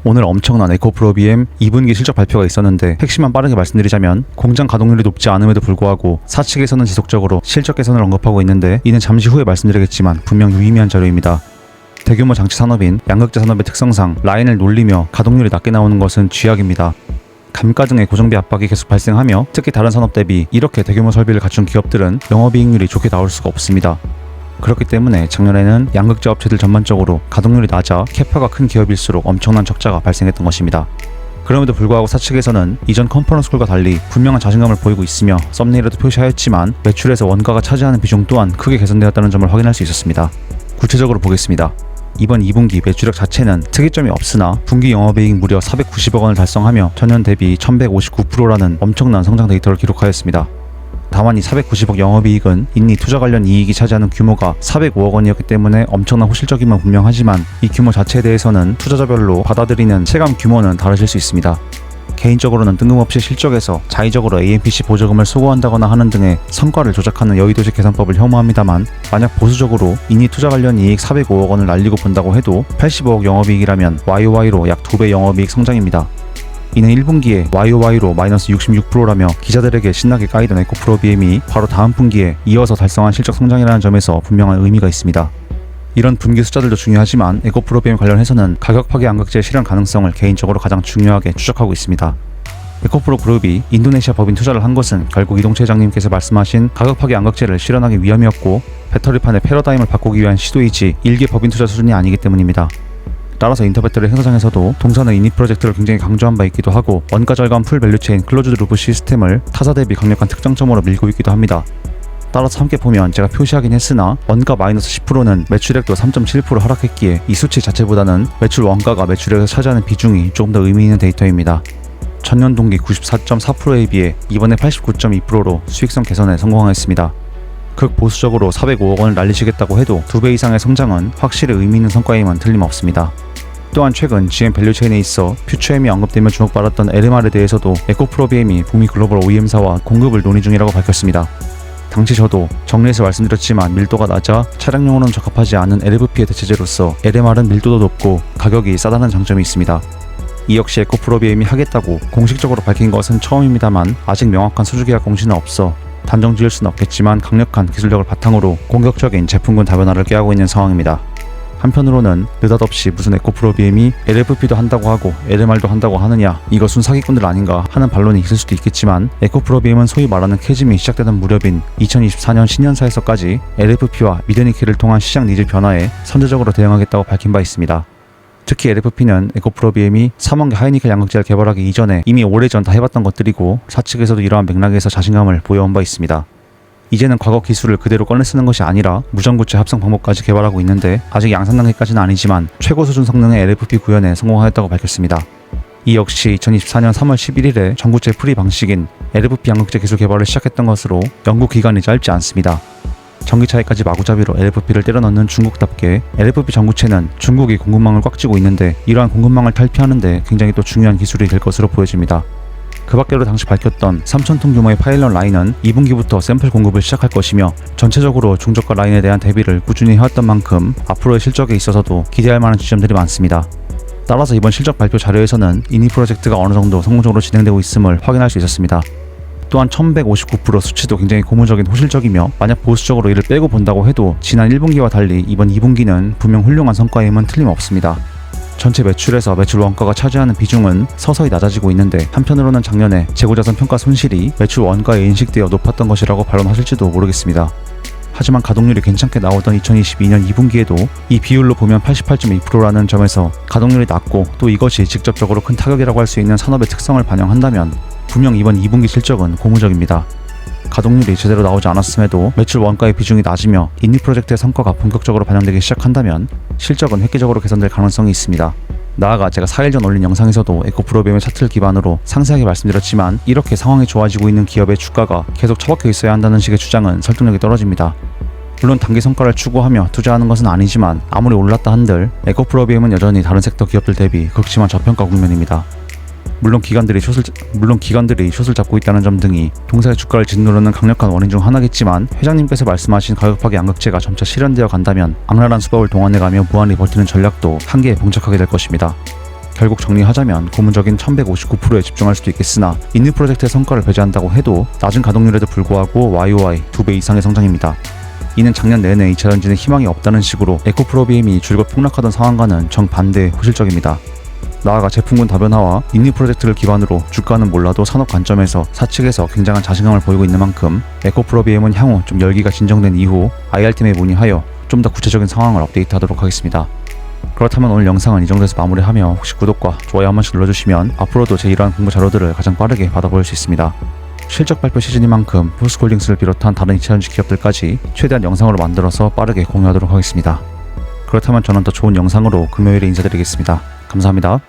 오늘 엄청난 에코프로비엠 2분기 실적 발표가 있었는데 핵심만 빠르게 말씀드리자면 공장 가동률이 높지 않음에도 불구하고 사측에서는 지속적으로 실적 개선을 언급하고 있는데 이는 잠시 후에 말씀드리겠지만 분명 유의미한 자료입니다. 대규모 장치 산업인 양극재 산업의 특성상 라인을 놀리며 가동률이 낮게 나오는 것은 쥐약입니다. 감가 등의 고정비 압박이 계속 발생하며 특히 다른 산업 대비 이렇게 대규모 설비를 갖춘 기업들은 영업이익률이 좋게 나올 수가 없습니다. 그렇기 때문에 작년에는 양극재 업체들 전반적으로 가동률이 낮아 캐파가 큰 기업일수록 엄청난 적자가 발생했던 것입니다. 그럼에도 불구하고 사측에서는 이전 컨퍼런스콜과 달리 분명한 자신감을 보이고 있으며 썸네일에도 표시하였지만 매출에서 원가가 차지하는 비중 또한 크게 개선되었다는 점을 확인할 수 있었습니다. 구체적으로 보겠습니다. 이번 2분기 매출액 자체는 특이점이 없으나 분기 영업이익 무려 490억 원을 달성하며 전년 대비 1159%라는 엄청난 성장 데이터를 기록하였습니다. 다만 이 490억 영업이익은 이미 투자 관련 이익이 차지하는 규모가 405억 원이었기 때문에 엄청난 호실적임은 분명하지만 이 규모 자체에 대해서는 투자자별로 받아들이는 체감 규모는 다르실 수 있습니다. 개인적으로는 뜬금없이 실적에서 자의적으로 AMPC 보조금을 소거한다거나 하는 등의 성과를 조작하는 여의도식 계산법을 혐오합니다만 만약 보수적으로 이미 투자 관련 이익 405억 원을 날리고 본다고 해도 85억 영업이익이라면 YOY로 약 2배 영업이익 성장입니다. 이는 1분기에 YOY로 마이너스 66%라며 기자들에게 신나게 까이던 에코프로비엠이 바로 다음 분기에 이어서 달성한 실적 성장이라는 점에서 분명한 의미가 있습니다. 이런 분기 숫자들도 중요하지만 에코프로비엠 관련해서는 가격 파괴 양극재 실현 가능성을 개인적으로 가장 중요하게 추적하고 있습니다. 에코프로 그룹이 인도네시아 법인 투자를 한 것은 결국 이동채 회장님께서 말씀하신 가격 파괴 양극재를 실현하기 위함이었고 배터리판의 패러다임을 바꾸기 위한 시도이지 일개 법인 투자 수준이 아니기 때문입니다. 따라서 인터배터리 행사장에서도 동사는 이니 프로젝트를 굉장히 강조한 바 있기도 하고 원가 절감 풀 밸류체인 클로즈드 루프 시스템을 타사 대비 강력한 특장점으로 밀고 있기도 합니다. 따라서 함께 보면 제가 표시하긴 했으나 원가 마이너스 10%는 매출액도 3.7% 하락했기에 이 수치 자체보다는 매출 원가가 매출액에서 차지하는 비중이 조금 더 의미 있는 데이터입니다. 전년 동기 94.4%에 비해 이번에 89.2%로 수익성 개선에 성공했습니다. 극보수적으로 405억 원을 날리시겠다고 해도 2배 이상의 성장은 확실히 의미 있는 성과임은 틀림없습니다. 또한 최근 GM 밸류체인에 있어 퓨처엠이 언급되며 주목받았던 LMR에 대해서도 에코프로비엠이 북미 글로벌 OEM사와 공급을 논의 중이라고 밝혔습니다. 당시 저도 정리해서 말씀드렸지만 밀도가 낮아 차량용으로는 적합하지 않은 LFP의 대체제로서 LMR은 밀도도 높고 가격이 싸다는 장점이 있습니다. 이 역시 에코프로비엠이 하겠다고 공식적으로 밝힌 것은 처음입니다만 아직 명확한 수주계약 공시는 없어 단정 지을 수는 없겠지만 강력한 기술력을 바탕으로 공격적인 제품군 다변화를 꾀하고 있는 상황입니다. 한편으로는 느닷없이 무슨 에코프로비엠이 LFP도 한다고 하고 LMR도 한다고 하느냐 이것은 사기꾼들 아닌가 하는 반론이 있을 수도 있겠지만 에코프로비엠은 소위 말하는 캐즘이 시작되던 무렵인 2024년 신년사에서까지 LFP와 미드니켈을 통한 시장 니즈 변화에 선제적으로 대응하겠다고 밝힌 바 있습니다. 특히 LFP는 에코프로비엠이 3원계 하이니켈 양극재를 개발하기 이전에 이미 오래전 다 해봤던 것들이고 사측에서도 이러한 맥락에서 자신감을 보여온 바 있습니다. 이제는 과거 기술을 그대로 꺼내 쓰는 것이 아니라 무전구체 합성 방법까지 개발하고 있는데 아직 양산 단계까지는 아니지만 최고 수준 성능의 LFP 구현에 성공하였다고 밝혔습니다. 이 역시 2024년 3월 11일에 전구체 프리 방식인 LFP 양극재 기술 개발을 시작했던 것으로 연구 기간이 짧지 않습니다. 전기차에까지 마구잡이로 LFP를 때려 넣는 중국답게 LFP 전구체는 중국이 공급망을 꽉 쥐고 있는데 이러한 공급망을 탈피하는 데 굉장히 또 중요한 기술이 될 것으로 보여집니다. 그 밖에도 당시 밝혔던 3,000톤 규모의 파일럿 라인은 2분기부터 샘플 공급을 시작할 것이며 전체적으로 중저가 라인에 대한 대비를 꾸준히 해왔던 만큼 앞으로의 실적에 있어서도 기대할 만한 지점들이 많습니다. 따라서 이번 실적 발표 자료에서는 이니 프로젝트가 어느 정도 성공적으로 진행되고 있음을 확인할 수 있었습니다. 또한 1159% 수치도 굉장히 고무적인 호실적이며 만약 보수적으로 이를 빼고 본다고 해도 지난 1분기와 달리 이번 2분기는 분명 훌륭한 성과임은 틀림없습니다. 전체 매출에서 매출 원가가 차지하는 비중은 서서히 낮아지고 있는데 한편으로는 작년에 재고자산 평가 손실이 매출 원가에 인식되어 높았던 것이라고 반론하실지도 모르겠습니다. 하지만 가동률이 괜찮게 나오던 2022년 2분기에도 이 비율로 보면 88.2%라는 점에서 가동률이 낮고 또 이것이 직접적으로 큰 타격이라고 할 수 있는 산업의 특성을 반영한다면 분명 이번 2분기 실적은 고무적입니다. 가동률이 제대로 나오지 않았음에도 매출 원가의 비중이 낮으며 이니 프로젝트의 성과가 본격적으로 반영되기 시작한다면 실적은 획기적으로 개선될 가능성이 있습니다. 나아가 제가 4일 전 올린 영상에서도 에코프로비엠의 차트를 기반으로 상세하게 말씀드렸지만 이렇게 상황이 좋아지고 있는 기업의 주가가 계속 처박혀 있어야 한다는 식의 주장은 설득력이 떨어집니다. 물론 단기 성과를 추구하며 투자하는 것은 아니지만 아무리 올랐다 한들 에코프로비엠은 여전히 다른 섹터 기업들 대비 극심한 저평가 국면입니다. 물론 기관들이 숏을 잡고 있다는 점 등이 동사의 주가를 짓누르는 강력한 원인 중 하나겠지만 회장님께서 말씀하신 가격 파괴 양극재가 점차 실현되어 간다면 악랄한 수법을 동원해가며 무한히 버티는 전략도 한계에 봉착하게 될 것입니다. 결국 정리하자면 고문적인 1159%에 집중할 수도 있겠으나 있는 프로젝트의 성과를 배제한다고 해도 낮은 가동률에도 불구하고 YOI 2배 이상의 성장입니다. 이는 작년 내내 2차 전지는 희망이 없다는 식으로 에코프로비엠이 줄곧 폭락하던 상황과는 정반대의 호실적입니다. 나아가 제품군 다변화와 인니 프로젝트를 기반으로 주가는 몰라도 산업 관점에서 사측에서 굉장한 자신감을 보이고 있는 만큼 에코프로비엠은 향후 좀 열기가 진정된 이후 IR팀에 문의하여 좀 더 구체적인 상황을 업데이트하도록 하겠습니다. 그렇다면 오늘 영상은 이 정도에서 마무리하며 혹시 구독과 좋아요 한 번씩 눌러주시면 앞으로도 제 이러한 공부 자료들을 가장 빠르게 받아볼 수 있습니다. 실적 발표 시즌인 만큼 포스콜딩스를 비롯한 다른 2차 전지 기업들까지 최대한 영상으로 만들어서 빠르게 공유하도록 하겠습니다. 그렇다면 저는 더 좋은 영상으로 금요일에 인사드리겠습니다. 감사합니다.